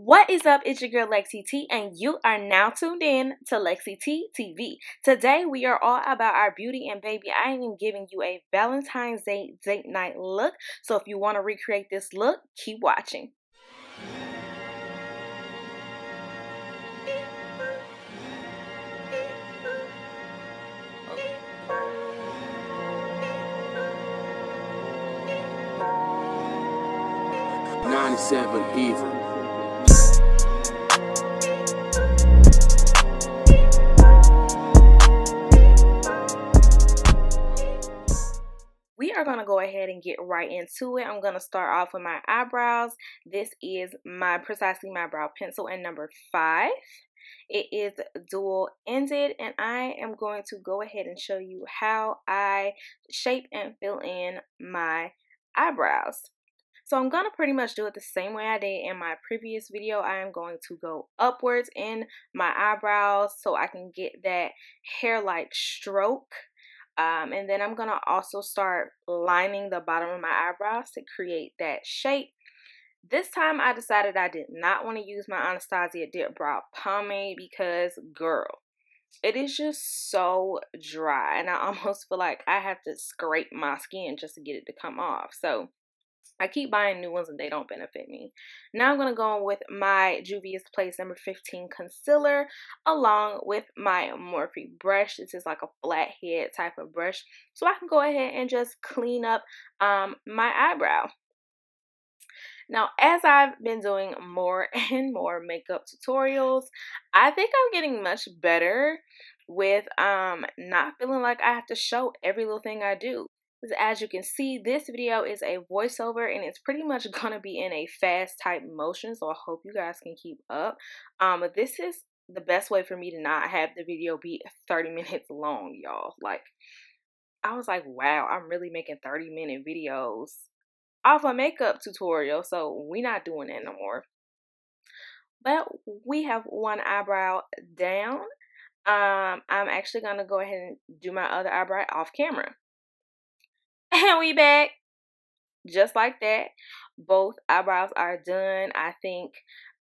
What is up? It's your girl Lexi T, and you are now tuned in to Lexi T TV. Today we are all about our beauty, and baby, I am giving you a Valentine's Day date night look. So if you want to recreate this look, keep watching. '97 Evil. We are going to go ahead and get right into it. I'm going to start off with my eyebrows. This is precisely my brow pencil in number 5. It is dual ended, and I am going to go ahead and show you how I shape and fill in my eyebrows. So I'm going to pretty much do it the same way I did in my previous video. I am going to go upwards in my eyebrows so I can get that hair-like stroke. And then I'm going to also start lining the bottom of my eyebrows to create that shape. This time I decided I did not want to use my Anastasia Dip Brow Pomade because, girl, it is just so dry. And I almost feel like I have to scrape my skin just to get it to come off. So I keep buying new ones and they don't benefit me. Now I'm going to go on with my Juvia's Place number 15 concealer along with my Morphe brush. This is like a flathead type of brush. So I can go ahead and just clean up my eyebrow. Now, as I've been doing more and more makeup tutorials, I think I'm getting much better with not feeling like I have to show every little thing I do. As you can see, this video is a voiceover and it's pretty much going to be in a fast type motion, so I hope you guys can keep up. This is the best way for me to not have the video be 30 minutes long, y'all. Like, I was like, wow, I'm really making 30-minute videos off a makeup tutorial, so we're not doing that no more. But we have one eyebrow down. I'm actually going to go ahead and do my other eyebrow off camera. And we back. Just like that. Both eyebrows are done. I think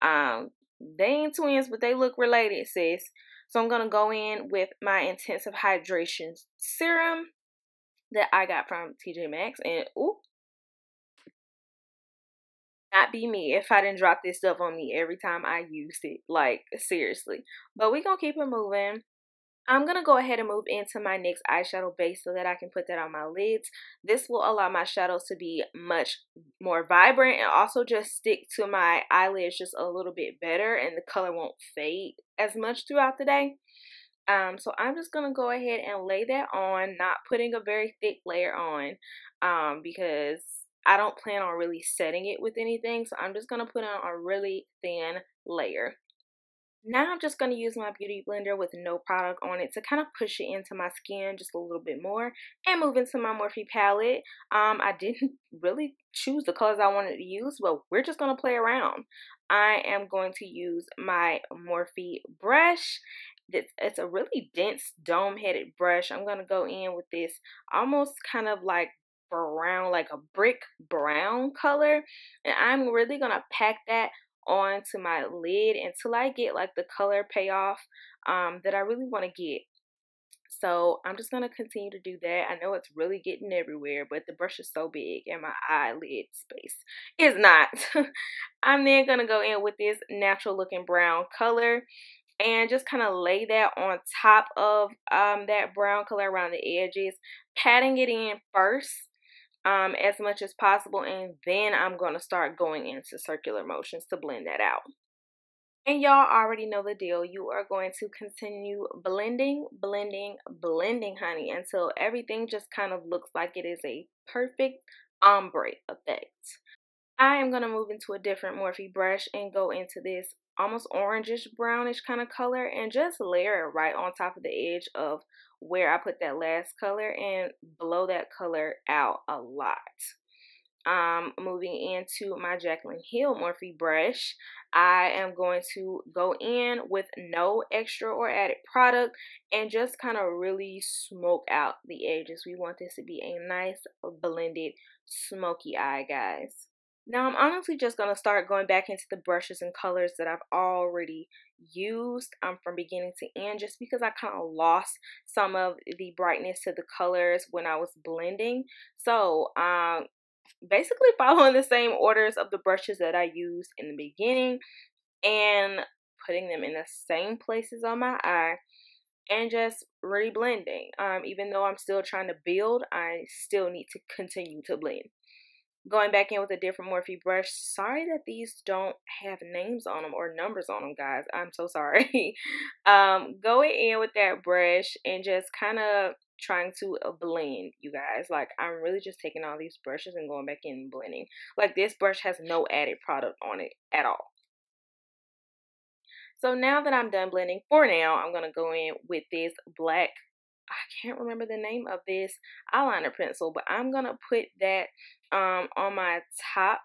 they ain't twins, but they look related, sis. So I'm going to go in with my Intensive Hydration Serum that I got from TJ Maxx. And, ooh, not be me if I didn't drop this stuff on me every time I used it. Like, seriously. But we're going to keep it moving. I'm going to go ahead and move into my NYX eyeshadow base so that I can put that on my lids. This will allow my shadows to be much more vibrant and also just stick to my eyelids just a little bit better, and the color won't fade as much throughout the day. So I'm just going to go ahead and lay that on, not putting a very thick layer on because I don't plan on really setting it with anything. So I'm just going to put on a really thin layer. Now I'm just going to use my beauty blender with no product on it to kind of push it into my skin just a little bit more and move into my Morphe palette. I didn't really choose the colors I wanted to use, but we're just going to play around. I am going to use my Morphe brush. It's a really dense dome-headed brush. I'm going to go in with this almost kind of like brown, like a brick brown color, and I'm really going to pack that onto my lid until I get like the color payoff that I really want to get. So I'm just going to continue to do that. I know it's really getting everywhere, but the brush is so big and my eyelid space is not. I'm then going to go in with this natural looking brown color and just kind of lay that on top of that brown color around the edges, patting it in first as much as possible, and then I'm going to start going into circular motions to blend that out. And y'all already know the deal. You are going to continue blending, blending, blending, honey, until everything just kind of looks like it is a perfect ombre effect. I am going to move into a different Morphe brush and go into this almost orangish brownish kind of color and just layer it right on top of the edge of where I put that last color and blow that color out a lot. Moving into my Jaclyn Hill Morphe brush, I am going to go in with no extra or added product and just kind of really smoke out the edges. We want this to be a nice blended smoky eye, guys. Now I'm honestly just going to start going back into the brushes and colors that I've already used from beginning to end, just because I kind of lost some of the brightness to the colors when I was blending. So basically following the same orders of the brushes that I used in the beginning and putting them in the same places on my eye and just really blending. Even though I'm still trying to build, I still need to continue to blend. Going back in with a different Morphe brush. Sorry that these don't have names on them or numbers on them, guys. I'm so sorry. Going in with that brush and just kind of trying to blend, you guys. Like, I'm really just taking all these brushes and going back in and blending. Like, this brush has no added product on it at all. So now that I'm done blending, for now, I'm going to go in with this black, I can't remember the name of this eyeliner pencil, but I'm going to put that on my top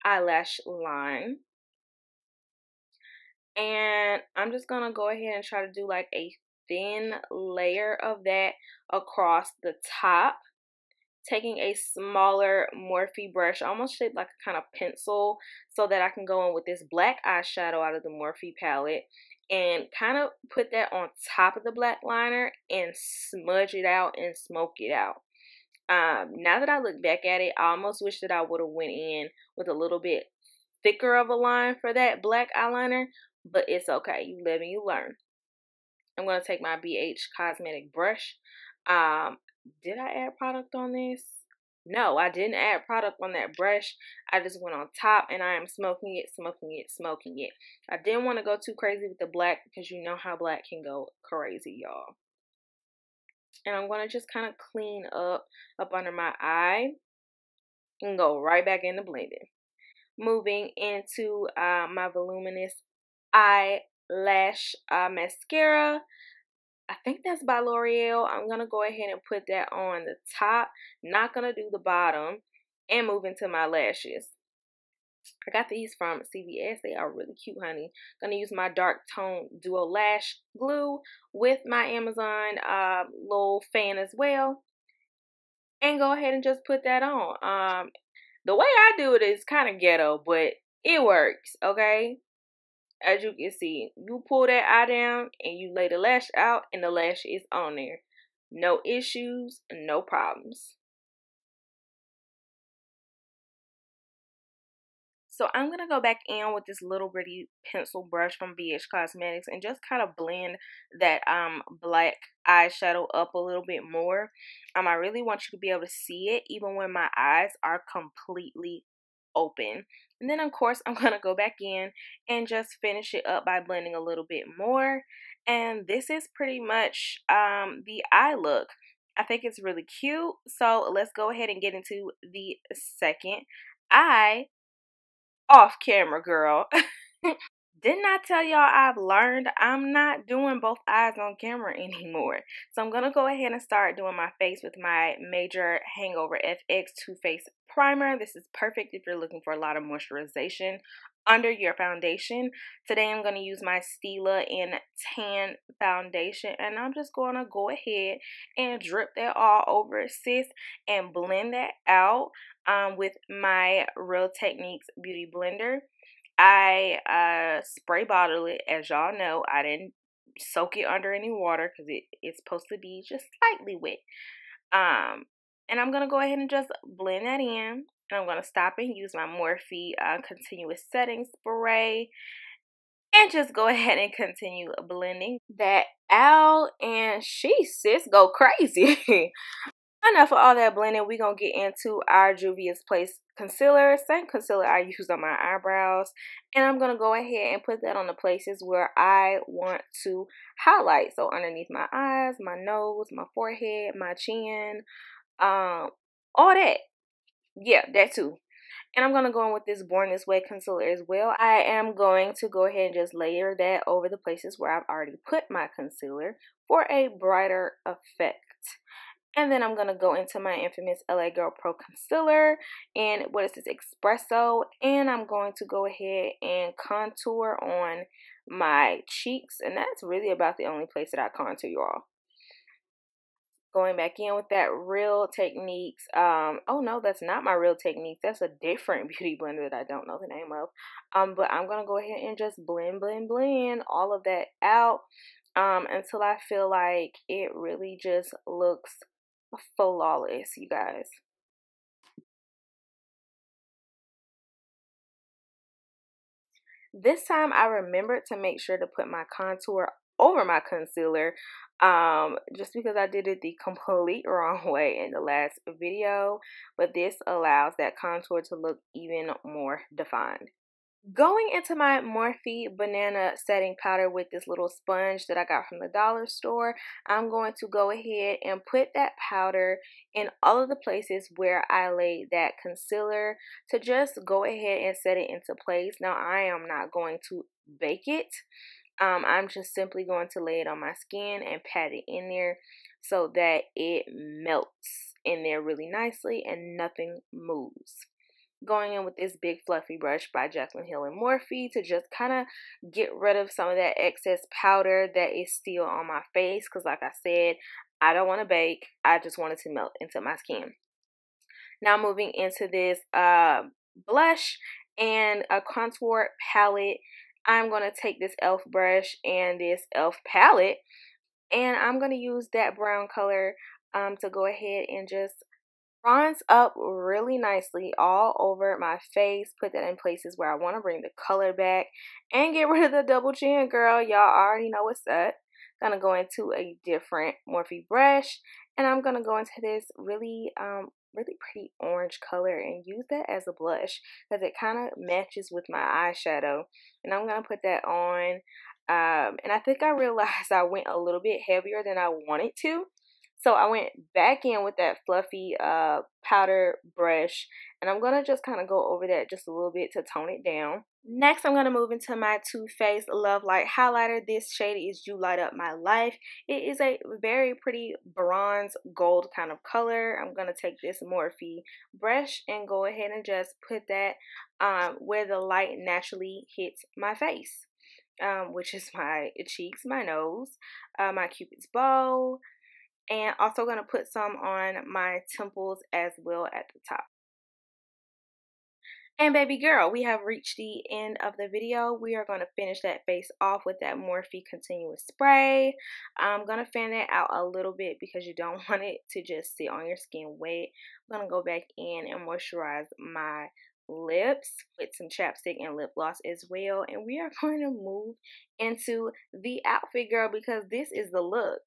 eyelash line. And I'm just going to go ahead and try to do like a thin layer of that across the top. Taking a smaller Morphe brush, almost shaped like a kind of pencil, so that I can go in with this black eyeshadow out of the Morphe palette and kind of put that on top of the black liner and smudge it out and smoke it out. Now that I look back at it, I almost wish that I would have went in with a little bit thicker of a line for that black eyeliner, but it's okay. You live and you learn. I'm going to take my BH Cosmetic brush. Did I add product on this? No, I didn't add product on that brush. I just went on top and I am smoking it, smoking it, smoking it. I didn't want to go too crazy with the black because you know how black can go crazy, y'all. And I'm going to just kind of clean up under my eye and go right back into blending. Moving into my voluminous eyelash mascara. I think that's by L'Oreal. I'm going to go ahead and put that on the top. Not going to do the bottom. And move into my lashes. I got these from CVS. They are really cute, honey. Going to use my Dark Tone Duo Lash Glue with my Amazon little fan as well. And go ahead and just put that on. The way I do it is kind of ghetto, but it works, okay? As you can see, you pull that eye down and you lay the lash out and the lash is on there. No issues, no problems. So I'm going to go back in with this little bitty pencil brush from BH Cosmetics and just kind of blend that black eyeshadow up a little bit more. I really want you to be able to see it even when my eyes are completely open. And then of course I'm going to go back in and just finish it up by blending a little bit more. And this is pretty much the eye look. I think it's really cute. So let's go ahead and get into the second eye. Off camera, girl. Didn't I tell y'all I've learned I'm not doing both eyes on camera anymore? So I'm going to go ahead and start doing my face with my Major Hangover FX Too Faced Primer. This is perfect if you're looking for a lot of moisturization under your foundation. Today I'm going to use my Stila in Tan Foundation. And I'm just going to go ahead and drip that all over, sis, and blend that out with my Real Techniques Beauty Blender. I spray bottle it, as y'all know. I didn't soak it under any water because it's supposed to be just slightly wet. And I'm going to go ahead and just blend that in. And I'm going to stop and use my Morphe Continuous Setting Spray. And just go ahead and continue blending that out. And sis, go crazy. Enough of all that blending, we're going to get into our Juvia's Place concealer. Same concealer I use on my eyebrows. And I'm going to go ahead and put that on the places where I want to highlight. So underneath my eyes, my nose, my forehead, my chin, all that. Yeah, that too. And I'm going to go in with this Born This Way concealer as well. I am going to go ahead and just layer that over the places where I've already put my concealer for a brighter effect. And then I'm going to go into my infamous LA Girl Pro Concealer. And what is this? Espresso. And I'm going to go ahead and contour on my cheeks. And that's really about the only place that I contour, y'all. Going back in with that Real Techniques. Oh no, that's not my Real Techniques. That's a different beauty blender that I don't know the name of. But I'm gonna go ahead and just blend all of that out until I feel like it really just looks flawless, you guys. This time I remembered to make sure to put my contour over my concealer, just because I did it the complete wrong way in the last video, but this allows that contour to look even more defined. Going into my Morphe Banana Setting Powder with this little sponge that I got from the dollar store, I'm going to go ahead and put that powder in all of the places where I laid that concealer to just go ahead and set it into place. Now, I am not going to bake it. I'm just simply going to lay it on my skin and pat it in there so that it melts in there really nicely and nothing moves. Going in with this big fluffy brush by Jaclyn Hill and Morphe to just kind of get rid of some of that excess powder that is still on my face, because like I said, I don't want to bake. I just want it to melt into my skin. Now moving into this blush and a contour palette, I'm going to take this e.l.f. brush and this e.l.f. palette, and I'm going to use that brown color to go ahead and just bronze up really nicely all over my face. Put that in places where I want to bring the color back and get rid of the double chin, girl. Y'all already know what's up. Gonna go into a different Morphe brush, and I'm gonna go into this really pretty orange color and use that as a blush because it kind of matches with my eyeshadow. And I'm gonna put that on, and I think I realized I went a little bit heavier than I wanted to. So I went back in with that fluffy powder brush, and I'm going to just kind of go over that just a little bit to tone it down. Next, I'm going to move into my Too Faced Love Light highlighter. This shade is You Light Up My Life. It is a very pretty bronze gold kind of color. I'm going to take this Morphe brush and go ahead and just put that where the light naturally hits my face, which is my cheeks, my nose, my Cupid's bow. And also going to put some on my temples as well at the top. And baby girl, we have reached the end of the video. We are going to finish that face off with that Morphe Continuous Spray. I'm going to fan that out a little bit because you don't want it to just sit on your skin wet. I'm going to go back in and moisturize my lips with some chapstick and lip gloss as well. And we are going to move into the outfit, girl, because this is the look.